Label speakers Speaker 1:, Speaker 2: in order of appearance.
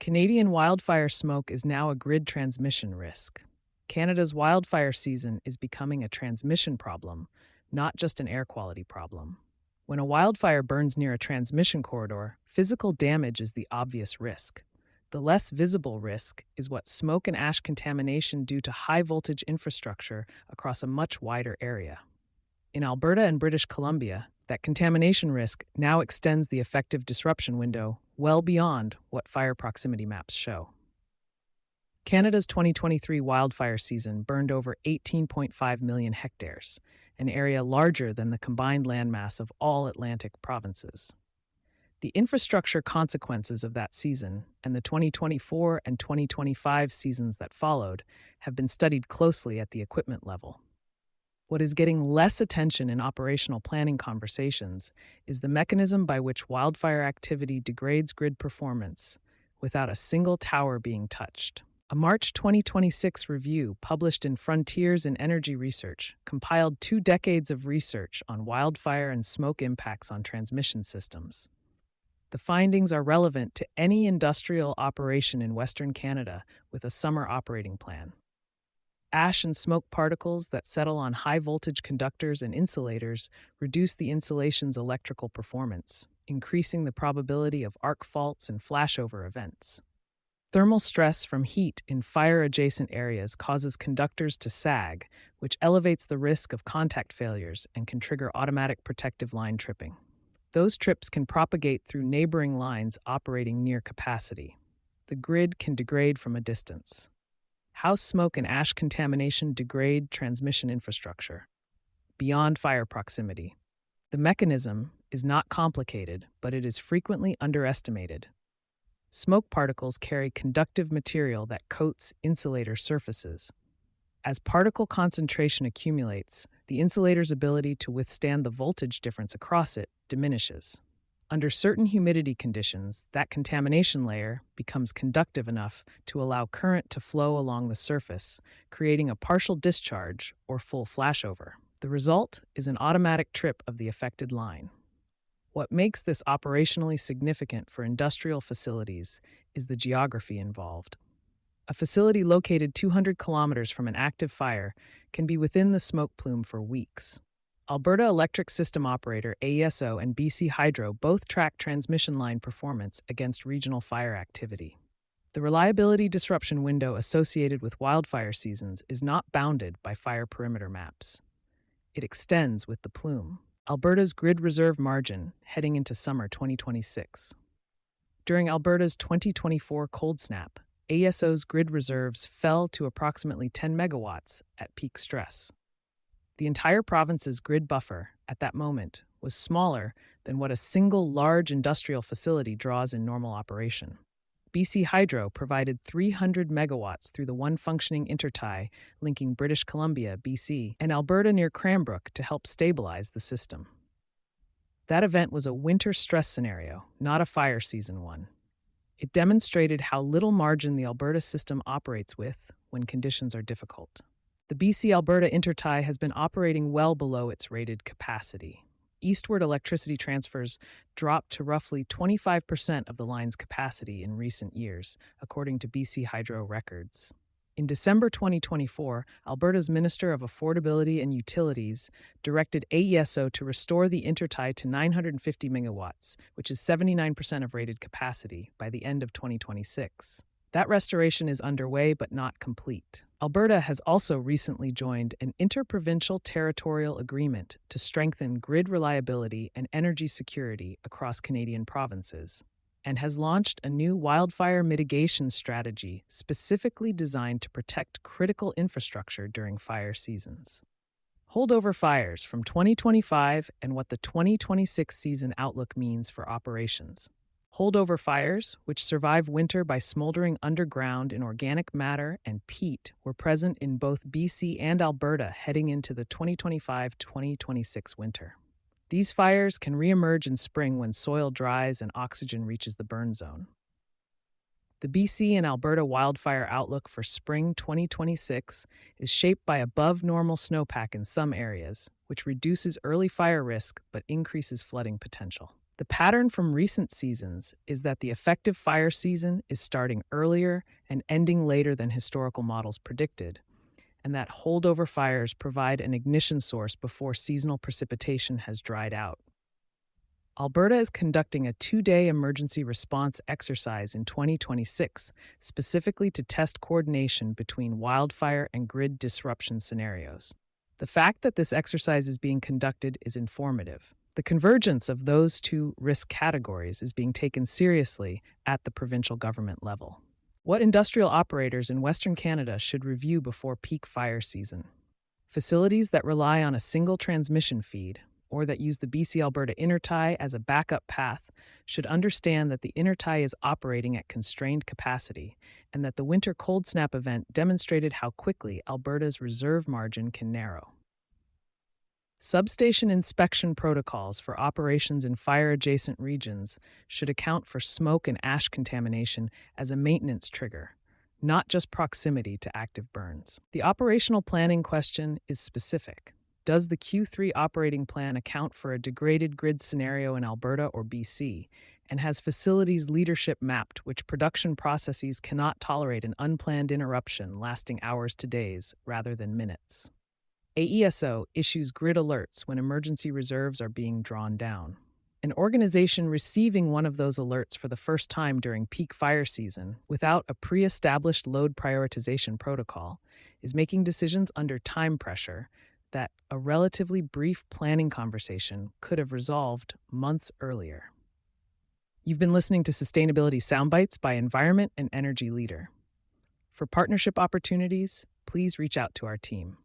Speaker 1: Canadian wildfire smoke is now a grid transmission risk. Canada's wildfire season is becoming a transmission problem, not just an air quality problem. When a wildfire burns near a transmission corridor, physical damage is the obvious risk. The less visible risk is what smoke and ash contamination do to high voltage infrastructure across a much wider area. In Alberta and British Columbia, that contamination risk now extends the effective disruption window well beyond what fire proximity maps show. Canada's 2023 wildfire season burned over 18.5 million hectares, an area larger than the combined landmass of all Atlantic provinces. The infrastructure consequences of that season and the 2024 and 2025 seasons that followed have been studied closely at the equipment level. What is getting less attention in operational planning conversations is the mechanism by which wildfire activity degrades grid performance without a single tower being touched. A March 2026 review published in Frontiers in Energy Research compiled 2 decades of research on wildfire and smoke impacts on transmission systems. The findings are relevant to any industrial operation in Western Canada with a summer operating plan. Ash and smoke particles that settle on high-voltage conductors and insulators reduce the insulation's electrical performance, increasing the probability of arc faults and flashover events. Thermal stress from heat in fire-adjacent areas causes conductors to sag, which elevates the risk of contact failures and can trigger automatic protective line tripping. Those trips can propagate through neighboring lines operating near capacity. The grid can degrade from a distance. How smoke and ash contamination degrade transmission infrastructure beyond fire proximity. The mechanism is not complicated, but it is frequently underestimated. Smoke particles carry conductive material that coats insulator surfaces. As particle concentration accumulates, the insulator's ability to withstand the voltage difference across it diminishes. Under certain humidity conditions, that contamination layer becomes conductive enough to allow current to flow along the surface, creating a partial discharge or full flashover. The result is an automatic trip of the affected line. What makes this operationally significant for industrial facilities is the geography involved. A facility located 200 kilometers from an active fire can be within the smoke plume for weeks. Alberta Electric System Operator AESO and BC Hydro both track transmission line performance against regional fire activity. The reliability disruption window associated with wildfire seasons is not bounded by fire perimeter maps. It extends with the plume. Alberta's grid reserve margin heading into summer 2026. During Alberta's 2024 cold snap, AESO's grid reserves fell to approximately 10 megawatts at peak stress. The entire province's grid buffer, at that moment, was smaller than what a single large industrial facility draws in normal operation. BC Hydro provided 300 megawatts through the one functioning intertie linking British Columbia, BC, and Alberta near Cranbrook to help stabilize the system. That event was a winter stress scenario, not a fire season one. It demonstrated how little margin the Alberta system operates with when conditions are difficult. The BC-Alberta intertie has been operating well below its rated capacity. Eastward electricity transfers dropped to roughly 25% of the line's capacity in recent years, according to BC Hydro records. In December 2024, Alberta's Minister of Affordability and Utilities directed AESO to restore the intertie to 950 megawatts, which is 79% of rated capacity, by the end of 2026. That restoration is underway but not complete. Alberta has also recently joined an interprovincial territorial agreement to strengthen grid reliability and energy security across Canadian provinces, and has launched a new wildfire mitigation strategy specifically designed to protect critical infrastructure during fire seasons. Holdover fires from 2025 and what the 2026 season outlook means for operations. Holdover fires, which survive winter by smoldering underground in organic matter and peat, were present in both BC and Alberta heading into the 2025-2026 winter. These fires can reemerge in spring when soil dries and oxygen reaches the burn zone. The BC and Alberta wildfire outlook for spring 2026 is shaped by above-normal snowpack in some areas, which reduces early fire risk but increases flooding potential. The pattern from recent seasons is that the effective fire season is starting earlier and ending later than historical models predicted, and that holdover fires provide an ignition source before seasonal precipitation has dried out. Alberta is conducting a 2-day emergency response exercise in 2026, specifically to test coordination between wildfire and grid disruption scenarios. The fact that this exercise is being conducted is informative. The convergence of those two risk categories is being taken seriously at the provincial government level. What industrial operators in Western Canada should review before peak fire season? Facilities that rely on a single transmission feed or that use the BC-Alberta intertie as a backup path should understand that the intertie is operating at constrained capacity and that the winter cold snap event demonstrated how quickly Alberta's reserve margin can narrow. Substation inspection protocols for operations in fire-adjacent regions should account for smoke and ash contamination as a maintenance trigger, not just proximity to active burns. The operational planning question is specific. Does the Q3 operating plan account for a degraded grid scenario in Alberta or BC, and has facilities leadership mapped which production processes cannot tolerate an unplanned interruption lasting hours to days rather than minutes? AESO issues grid alerts when emergency reserves are being drawn down. An organization receiving one of those alerts for the first time during peak fire season without a pre-established load prioritization protocol is making decisions under time pressure that a relatively brief planning conversation could have resolved months earlier. You've been listening to Sustainability Soundbites by Environment and Energy Leader. For partnership opportunities, please reach out to our team.